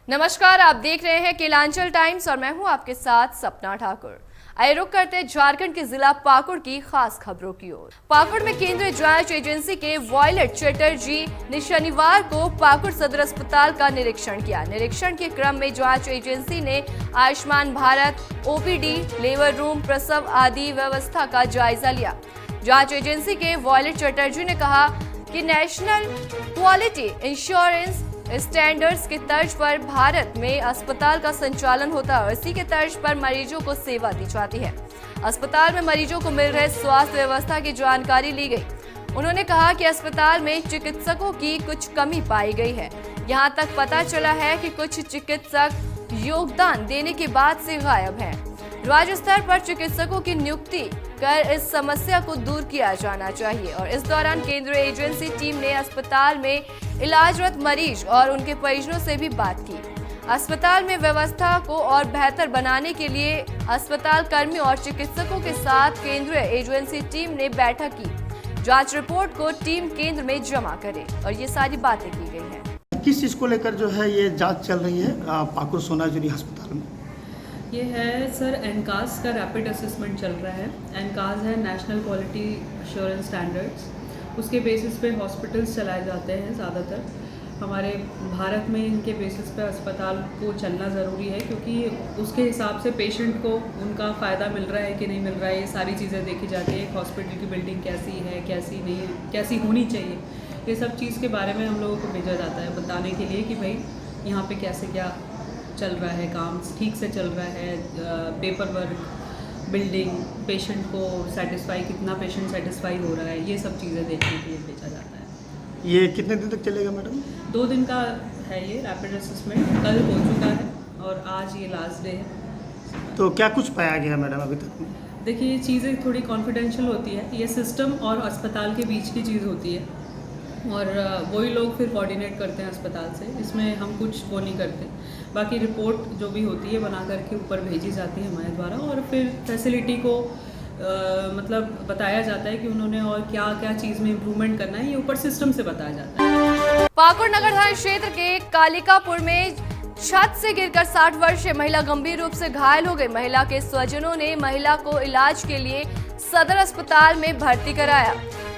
नमस्कार, आप देख रहे हैं केलांचल टाइम्स और मैं हूं आपके साथ सपना ठाकुर। आइए रुक करते हैं झारखंड के जिला पाकुड़ की खास खबरों की ओर। पाकुड़ में केंद्रीय जांच एजेंसी के वॉयलेट चटर्जी ने शनिवार को पाकुड़ सदर अस्पताल का निरीक्षण किया। निरीक्षण के क्रम में जांच एजेंसी ने Ayushman Bharat, OPD, labour room, प्रसव आदि व्यवस्था का जायजा लिया। जांच एजेंसी के वॉयलेट चटर्जी ने कहा कि नेशनल क्वालिटी इंश्योरेंस स्टैंडर्ड्स के तर्ज पर भारत में अस्पताल का संचालन होता है और इसी के तर्ज पर मरीजों को सेवा दी जाती है। अस्पताल में मरीजों को मिल रहे स्वास्थ्य व्यवस्था की जानकारी ली गई। उन्होंने कहा कि अस्पताल में चिकित्सकों की कुछ कमी पाई गई है। यहां तक पता चला है कि कुछ चिकित्सक योगदान देने के बाद से गायब हैं। राज्य स्तर पर चिकित्सकों की नियुक्ति कर इस समस्या को दूर किया जाना चाहिए। और इस दौरान केंद्रीय एजेंसी टीम ने अस्पताल में इलाजरत मरीज और उनके परिजनों से भी बात की। अस्पताल में व्यवस्था को और बेहतर बनाने के लिए अस्पताल कर्मियों और चिकित्सकों के साथ केंद्रीय एजेंसी टीम ने बैठक की। जांच रिपोर्ट को टीम केंद्र में जमा करे और ये सारी बातें की गई हैं। किस चीज़ को लेकर जो है ये जांच चल रही है पाकुड़ सोनाजुरी अस्पताल में? ये है सर एनकास का रैपिड असेसमेंट चल रहा है। एनकास है नेशनल क्वालिटी एश्योरेंस स्टैंडर्ड्स, उसके बेसिस पे हॉस्पिटल्स चलाए जाते हैं। ज़्यादातर हमारे भारत में इनके बेसिस पे अस्पताल को चलना ज़रूरी है, क्योंकि उसके हिसाब से पेशेंट को उनका फ़ायदा मिल रहा है कि नहीं मिल रहा है, ये सारी चीज़ें देखी जाती है। एक हॉस्पिटल की बिल्डिंग कैसी है, कैसी नहीं, कैसी होनी चाहिए, ये सब चीज़ के बारे में हम लोगों को भेजा जाता है बताने के लिए कि भाई यहाँ पे कैसे क्या चल रहा है, काम ठीक से चल रहा है, पेपर वर्क, बिल्डिंग, पेशेंट को सेटिस्फाई, कितना पेशेंट सेटिस्फाई हो रहा है, ये सब चीज़ें देखने के लिए भेजा जाता है। ये कितने दिन तक चलेगा मैडम? 2 दिन का है ये रैपिड असेसमेंट। कल हो चुका है और आज ये लास्ट डे है। तो क्या कुछ पाया गया मैडम अभी तक में? देखिए, ये चीज़ें थोड़ी कॉन्फिडेंशियल होती है, ये सिस्टम और अस्पताल के बीच की चीज़ होती है और वही लोग फिर कोऑर्डिनेट करते हैं अस्पताल से। इसमें हम कुछ वो नहीं करते। बाकी रिपोर्ट जो भी होती है बना करके ऊपर भेजी जाती है हमारे द्वारा और फिर फैसिलिटी को मतलब बताया जाता है कि उन्होंने और क्या क्या चीज़ में इम्प्रूवमेंट करना है, ये ऊपर सिस्टम से बताया जाता है। पाकुड़ नगर थाना क्षेत्र के कालिकापुर में छत से गिरकर 60 वर्षीय महिला गंभीर रूप से घायल हो गई। महिला के स्वजनों ने महिला को इलाज के लिए सदर अस्पताल में भर्ती कराया।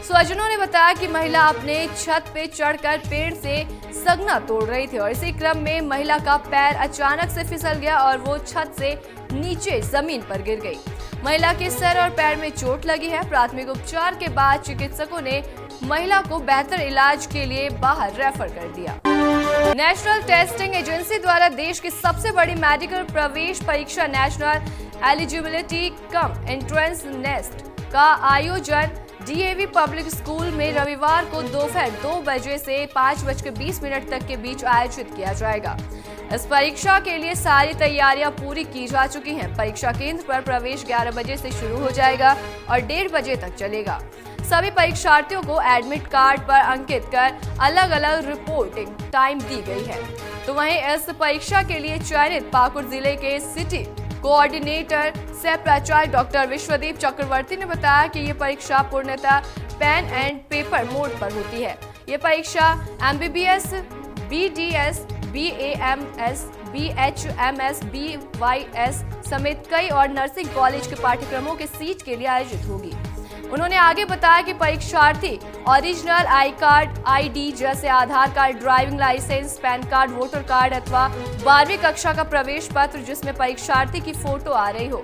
स्वजनों ने बताया कि महिला अपने छत पे चढ़कर पेड़ से सगना तोड़ रही थी और इसी क्रम में महिला का पैर अचानक से फिसल गया और वो छत से नीचे जमीन पर गिर गई। महिला के सर और पैर में चोट लगी है। प्राथमिक उपचार के बाद चिकित्सकों ने महिला को बेहतर इलाज के लिए बाहर रेफर कर दिया। नेशनल टेस्टिंग एजेंसी द्वारा देश की सबसे बड़ी मेडिकल प्रवेश परीक्षा national eligibility cum entrance nest का आयोजन डीएवी पब्लिक स्कूल में रविवार को दोपहर 2 बजे से 5:20 तक के बीच आयोजित किया जाएगा। इस परीक्षा के लिए सारी तैयारियां पूरी की जा चुकी हैं। परीक्षा केंद्र पर प्रवेश 11 बजे से शुरू हो जाएगा और 1:30 बजे तक चलेगा। सभी परीक्षार्थियों को एडमिट कार्ड पर अंकित कर अलग अलग रिपोर्टिंग टाइम दी गई है। तो वहीं इस परीक्षा के लिए चयनित पाकुड़ जिले के सिटी कोऑर्डिनेटर सह प्राचार्य डॉक्टर विश्वदीप चक्रवर्ती ने बताया कि ये परीक्षा पूर्णतः पेन एंड पेपर मोड पर होती है। ये परीक्षा एमबीबीएस, बीडीएस, बीएएमएस, बीएचएमएस, बीवाईएस समेत कई और नर्सिंग कॉलेज के पाठ्यक्रमों के सीट के लिए आयोजित होगी। उन्होंने आगे बताया कि परीक्षार्थी ओरिजिनल आई कार्ड, आईडी जैसे Aadhaar card, driving licence, PAN card, voter card अथवा 12वीं कक्षा का प्रवेश पत्र जिसमें परीक्षार्थी की फोटो आ रही हो,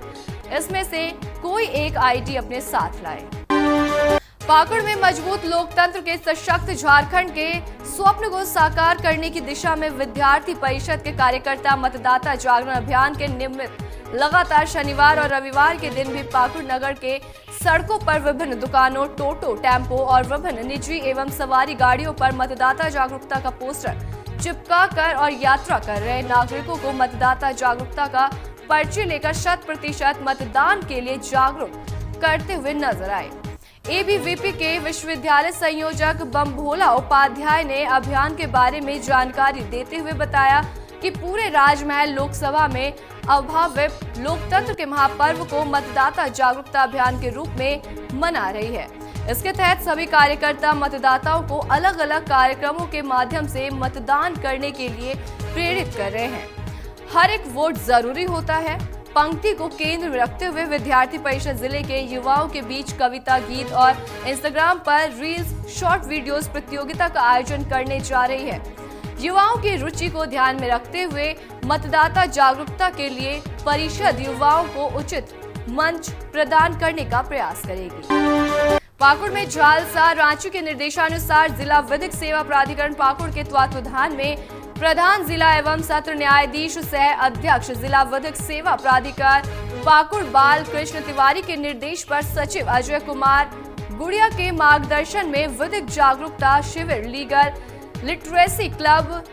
इसमें से कोई एक आईडी अपने साथ लाए। पाकुड़ में मजबूत लोकतंत्र के सशक्त झारखंड के स्वप्न को साकार करने की दिशा में विद्यार्थी परिषद के कार्यकर्ता मतदाता जागरण अभियान के निमित्त लगातार शनिवार और रविवार के दिन भी पाकुड़ नगर के सड़कों पर विभिन्न दुकानों, टोटो, टेम्पो और विभिन्न निजी एवं सवारी गाड़ियों पर मतदाता जागरूकता का पोस्टर चिपका कर और यात्रा कर रहे नागरिकों को मतदाता जागरूकता का पर्ची लेकर 100% मतदान के लिए जागरूक करते हुए नजर आए। एबीवीपी के विश्वविद्यालय संयोजक बमभोला उपाध्याय ने अभियान के बारे में जानकारी देते हुए बताया कि पूरे राजमहल लोकसभा में अभावित लोकतंत्र के महापर्व को मतदाता जागरूकता अभियान के रूप में मना रही है। इसके तहत सभी कार्यकर्ता मतदाताओं को अलग अलग कार्यक्रमों के माध्यम से मतदान करने के लिए प्रेरित कर रहे हैं। हर एक वोट जरूरी होता है पंक्ति को केंद्र में रखते हुए विद्यार्थी परिषद जिले के युवाओं के बीच कविता, गीत और इंस्टाग्राम पर रील्स, शॉर्ट वीडियोस प्रतियोगिता का आयोजन करने जा रही है। युवाओं की रुचि को ध्यान में रखते हुए मतदाता जागरूकता के लिए परिषद युवाओं को उचित मंच प्रदान करने का प्रयास करेगी। पाकुड़ में जालसा रांची के निर्देशानुसार जिला विधिक सेवा प्राधिकरण पाकुड़ के तत्वावधान में प्रधान जिला एवं सत्र न्यायाधीश सह अध्यक्ष जिला विधिक सेवा प्राधिकार पाकुड़ बाल कृष्ण तिवारी के निर्देश पर सचिव अजय कुमार गुड़िया के मार्गदर्शन में विधिक जागरूकता शिविर लीगल लिटरेसी क्लब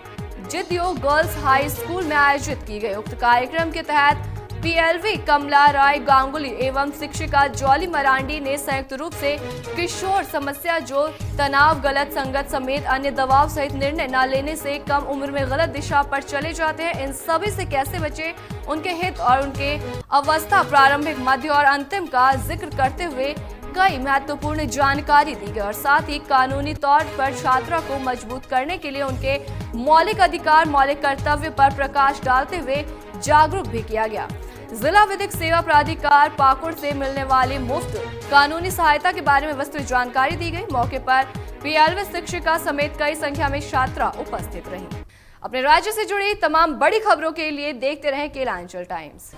जिद्यो गर्ल्स हाई स्कूल में आयोजित की गई। उक्त कार्यक्रम के तहत पीएलवी कमला राय गांगुली एवं शिक्षिका जॉली मरांडी ने संयुक्त रूप से किशोर समस्या जो तनाव, गलत संगत समेत अन्य दबाव सहित निर्णय न लेने से कम उम्र में गलत दिशा पर चले जाते हैं, इन सभी से कैसे बचे, उनके हित और उनके अवस्था, प्रारंभिक, मध्य और अंतिम का जिक्र करते हुए कई महत्वपूर्ण जानकारी दी गई और साथ ही कानूनी तौर पर छात्रा को मजबूत करने के लिए उनके मौलिक अधिकार, मौलिक कर्तव्य पर प्रकाश डालते हुए जागरूक भी किया गया। जिला विधिक सेवा प्राधिकार पाकुड़ से मिलने वाली मुफ्त कानूनी सहायता के बारे में विस्तृत जानकारी दी गई। मौके पर पीएलवी शिक्षिका समेत कई संख्या में छात्रा उपस्थित रही। अपने राज्य से जुड़ी तमाम बड़ी खबरों के लिए देखते रहें केलांचल टाइम्स।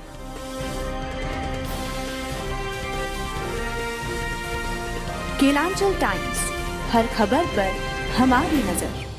केलांचल टाइम्स, हर खबर पर हमारी नजर।